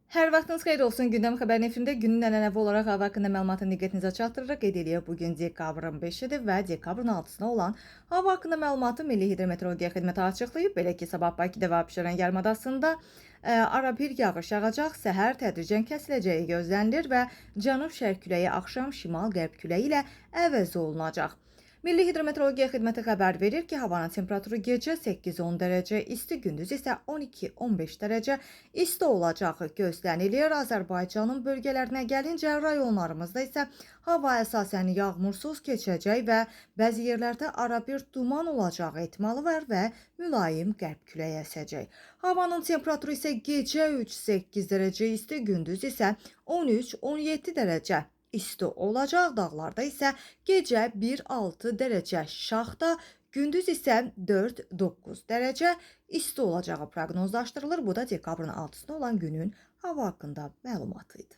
Hər vaxtınız xeyir olsun. Gündəm xəbərin efirində günün ənənəvi olaraq hava haqqında məlumatın diqqətinizə çatdırırıq. Qeyd edirik, bugün dekabrın 5-idir və dekabrın 6-sına olan hava haqqında məlumatı Milli Hidrometeorologiya Xidməti açıqlayıb. Belə ki, sabah Bakıda və Abşeron yarımadasında arabir yağış yağacaq, səhər tədricən kəsiləcəyi gözlənilir və cənub-şərq küləyi axşam şimal-qərb küləyi ilə əvəz olunacaq. Milli Hidrometeorologiya Xidməti xəbər verir ki, havanın temperaturu gecə 8-10 dərəcə isti, gündüz isə 12-15 dərəcə isti olacağı gözlənilir. Azərbaycanın bölgələrinə gəlincə, rayonlarımızda isə hava əsasən yağmursuz keçəcək və bəzi yerlərdə arabir duman olacağı ehtimalı var və mülayim qərb küləyi əsəcək. Havanın temperaturu isə gecə 3-8 dərəcə isti, gündüz isə 13-17 dərəcə isti olacaq. Dağlarda isə gecə 1-6 dərəcə şaxta, gündüz isə 4-9 dərəcə isti olacağı proqnozlaşdırılır. Bu da dekabrın 6-sında olan günün hava haqqında məlumatı idi.